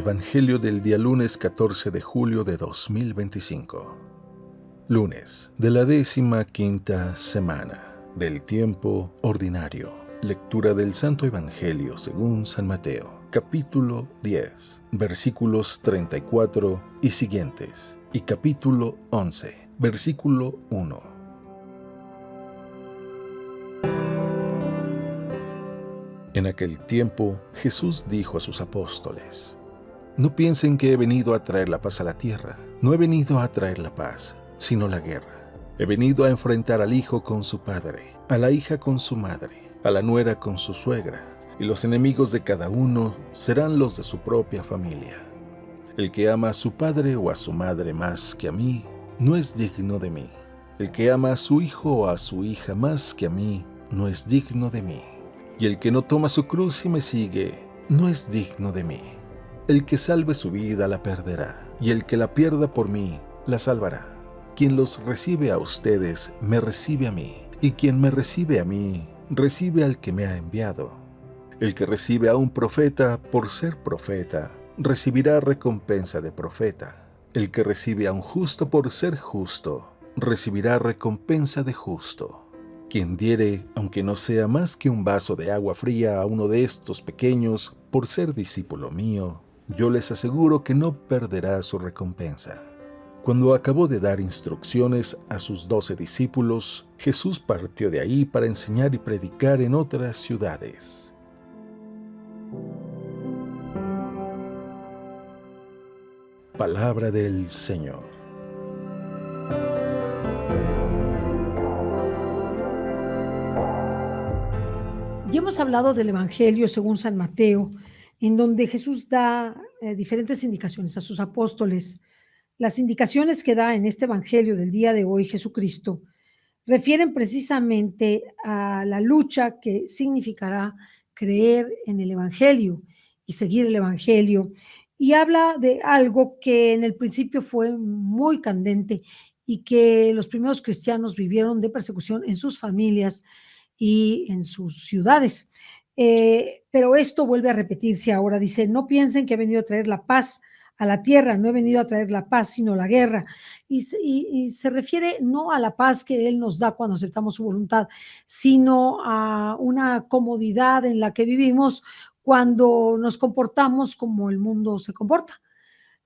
Evangelio del día lunes 14 de julio de 2025. Lunes de la 15ª semana del tiempo ordinario. Lectura del Santo Evangelio según San Mateo, capítulo 10, versículos 34 y siguientes, y capítulo 11, versículo 1. En aquel tiempo, Jesús dijo a sus apóstoles: No piensen que he venido a traer la paz a la tierra. No he venido a traer la paz, sino la guerra. He venido a enfrentar al hijo con su padre, a la hija con su madre, a la nuera con su suegra, y los enemigos de cada uno serán los de su propia familia. El que ama a su padre o a su madre más que a mí, no es digno de mí. El que ama a su hijo o a su hija más que a mí, no es digno de mí. Y el que no toma su cruz y me sigue, no es digno de mí. El que salve su vida la perderá, y el que la pierda por mí, la salvará. Quien los recibe a ustedes, me recibe a mí, y quien me recibe a mí, recibe al que me ha enviado. El que recibe a un profeta por ser profeta, recibirá recompensa de profeta. El que recibe a un justo por ser justo, recibirá recompensa de justo. Quien diere, aunque no sea más que un vaso de agua fría a uno de estos pequeños, por ser discípulo mío, yo les aseguro que no perderá su recompensa. Cuando acabó de dar instrucciones a sus 12 discípulos, Jesús partió de ahí para enseñar y predicar en otras ciudades. Palabra del Señor. Ya hemos hablado del Evangelio según San Mateo, en donde Jesús da diferentes indicaciones a sus apóstoles. Las indicaciones que da en este Evangelio del día de hoy Jesucristo refieren precisamente a la lucha que significará creer en el Evangelio y seguir el Evangelio. Y habla de algo que en el principio fue muy candente y que los primeros cristianos vivieron de persecución en sus familias y en sus ciudades. Pero esto vuelve a repetirse ahora. Dice, no piensen que he venido a traer la paz a la tierra, no he venido a traer la paz, sino la guerra. Y se refiere no a la paz que Él nos da cuando aceptamos su voluntad, sino a una comodidad en la que vivimos cuando nos comportamos como el mundo se comporta.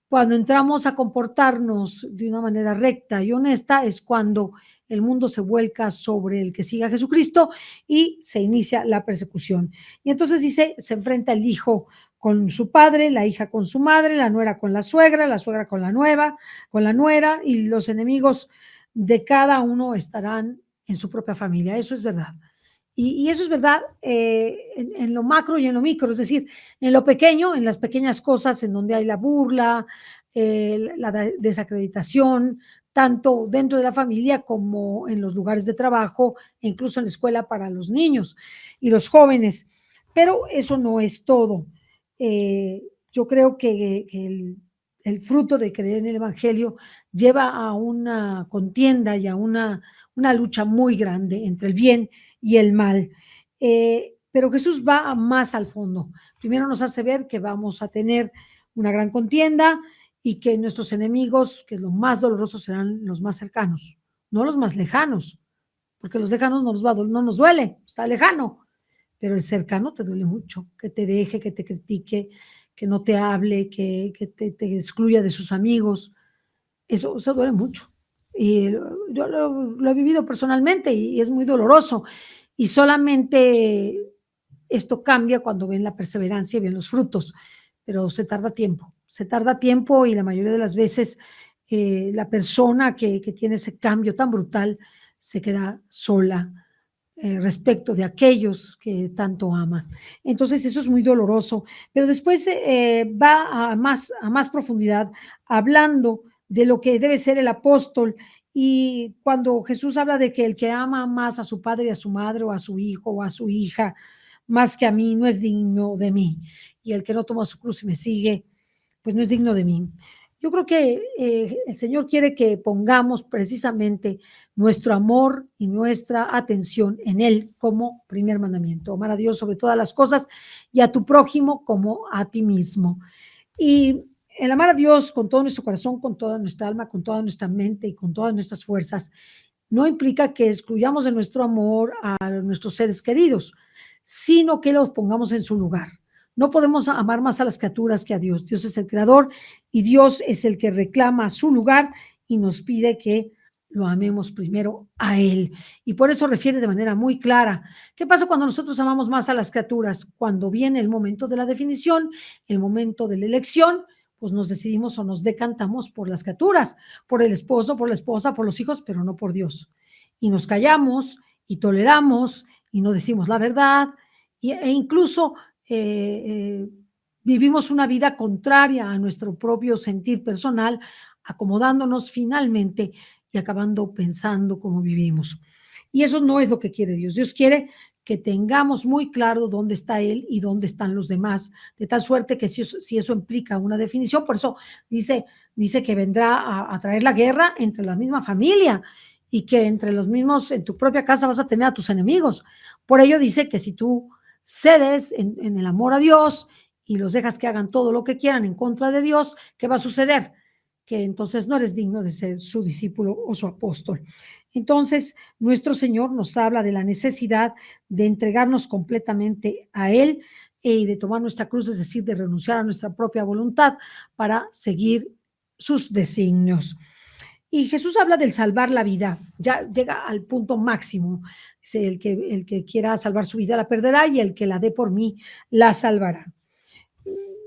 Cuando entramos a comportarnos de una manera recta y honesta es cuando el mundo se vuelca sobre el que siga a Jesucristo y se inicia la persecución. Y entonces dice, se enfrenta el hijo con su padre, la hija con su madre, la nuera con la suegra con con la nuera, y los enemigos de cada uno estarán en su propia familia. Eso es verdad. Y eso es verdad en lo macro y en lo micro, es decir, en lo pequeño, en las pequeñas cosas en donde hay la burla, la desacreditación, tanto dentro de la familia como en los lugares de trabajo e incluso en la escuela para los niños y los jóvenes. Pero eso no es todo. Yo creo que el fruto de creer en el Evangelio lleva a una contienda y a una lucha muy grande entre el bien y el mal. Pero Jesús va más al fondo. Primero nos hace ver que vamos a tener una gran contienda y que nuestros enemigos, que es lo más doloroso, serán los más cercanos, no los más lejanos, porque los lejanos no nos duele, está lejano, pero el cercano te duele mucho, que te deje, que te critique, que no te hable, que te excluya de sus amigos. Eso duele mucho. Y yo lo he vivido personalmente y es muy doloroso. Y solamente esto cambia cuando ven la perseverancia y ven los frutos, pero se tarda tiempo y la mayoría de las veces la persona que tiene ese cambio tan brutal se queda sola respecto de aquellos que tanto ama. Entonces eso es muy doloroso, pero después va a más profundidad hablando de lo que debe ser el apóstol y cuando Jesús habla de que el que ama más a su padre y a su madre o a su hijo o a su hija más que a mí no es digno de mí y el que no toma su cruz y me sigue pues no es digno de mí. Yo creo que el Señor quiere que pongamos precisamente nuestro amor y nuestra atención en Él como primer mandamiento. Amar a Dios sobre todas las cosas y a tu prójimo como a ti mismo. Y el amar a Dios con todo nuestro corazón, con toda nuestra alma, con toda nuestra mente y con todas nuestras fuerzas, no implica que excluyamos de nuestro amor a nuestros seres queridos, sino que los pongamos en su lugar. No podemos amar más a las criaturas que a Dios. Dios es el creador y Dios es el que reclama su lugar y nos pide que lo amemos primero a Él. Y por eso refiere de manera muy clara. ¿Qué pasa cuando nosotros amamos más a las criaturas? Cuando viene el momento de la definición, el momento de la elección, pues nos decidimos o nos decantamos por las criaturas, por el esposo, por la esposa, por los hijos, pero no por Dios. Y nos callamos y toleramos y no decimos la verdad e incluso vivimos una vida contraria a nuestro propio sentir personal, acomodándonos finalmente y acabando pensando como vivimos. Y eso no es lo que quiere Dios. Dios quiere que tengamos muy claro dónde está Él y dónde están los demás, de tal suerte que si eso implica una definición, por eso dice que vendrá a traer la guerra entre la misma familia y que entre los mismos, en tu propia casa vas a tener a tus enemigos. Por ello dice que si tú cedes en el amor a Dios y los dejas que hagan todo lo que quieran en contra de Dios, ¿qué va a suceder? Que entonces no eres digno de ser su discípulo o su apóstol. Entonces, nuestro Señor nos habla de la necesidad de entregarnos completamente a Él y de tomar nuestra cruz, es decir, de renunciar a nuestra propia voluntad para seguir sus designios. Y Jesús habla del salvar la vida, ya llega al punto máximo. Dice, el que quiera salvar su vida la perderá y el que la dé por mí la salvará.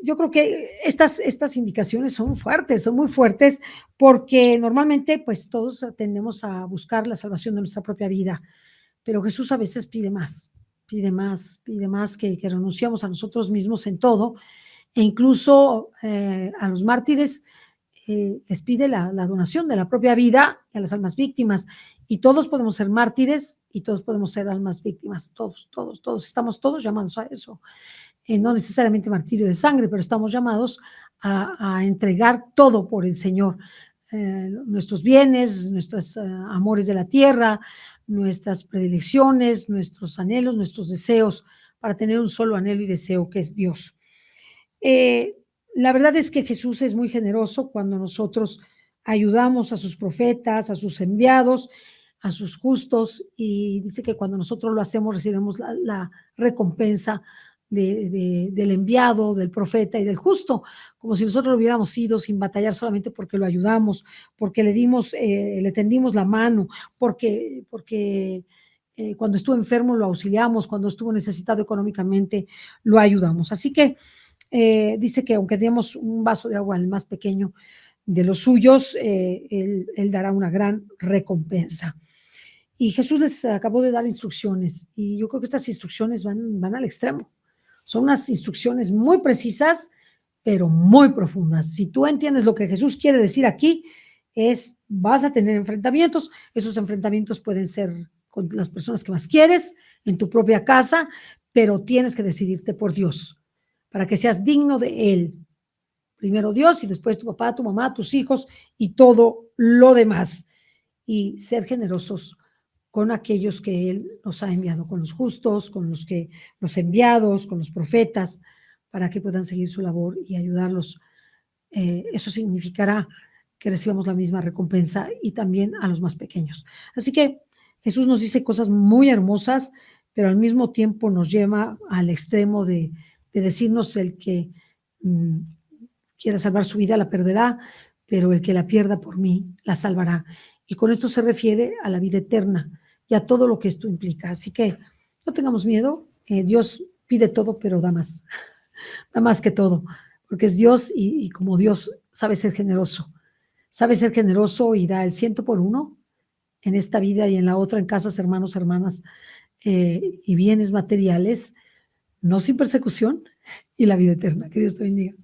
Yo creo que estas indicaciones son fuertes, son muy fuertes, porque normalmente pues todos tendemos a buscar la salvación de nuestra propia vida, pero Jesús a veces pide más que renunciamos a nosotros mismos en todo, e incluso a los mártires les pide la donación de la propia vida a las almas víctimas. Y todos podemos ser mártires y todos podemos ser almas víctimas. Todos. Estamos todos llamados a eso. No necesariamente martirio de sangre, pero estamos llamados a entregar todo por el Señor. Nuestros bienes, nuestros amores de la tierra, nuestras predilecciones, nuestros anhelos, nuestros deseos, para tener un solo anhelo y deseo que es Dios. Eh, la verdad es que Jesús es muy generoso cuando nosotros ayudamos a sus profetas, a sus enviados, a sus justos, y dice que cuando nosotros lo hacemos recibimos la recompensa del enviado, del profeta y del justo, como si nosotros lo hubiéramos sido sin batallar solamente porque lo ayudamos, porque le tendimos la mano, porque cuando estuvo enfermo lo auxiliamos, cuando estuvo necesitado económicamente lo ayudamos. Así que dice que aunque demos un vaso de agua al más pequeño de los suyos, él dará una gran recompensa. Y Jesús les acabó de dar instrucciones y yo creo que estas instrucciones van al extremo. Son unas instrucciones muy precisas, pero muy profundas. Si tú entiendes lo que Jesús quiere decir aquí, vas a tener enfrentamientos. Esos enfrentamientos pueden ser con las personas que más quieres, en tu propia casa, pero tienes que decidirte por Dios para que seas digno de Él. Primero Dios y después tu papá, tu mamá, tus hijos y todo lo demás. Y ser generosos con aquellos que Él nos ha enviado, con los justos, con los enviados, con los profetas, para que puedan seguir su labor y ayudarlos. Eso significará que recibamos la misma recompensa y también a los más pequeños. Así que Jesús nos dice cosas muy hermosas, pero al mismo tiempo nos lleva al extremo de decirnos el que mm, quiera salvar su vida la perderá, pero el que la pierda por mí la salvará. Y con esto se refiere a la vida eterna y a todo lo que esto implica. Así que no tengamos miedo. Dios pide todo, pero da más que todo, porque es Dios y como Dios sabe ser generoso y da el 100 por 1 en esta vida y en la otra, en casas, hermanos, hermanas, y bienes materiales, no sin persecución y la vida eterna. Que Dios te bendiga.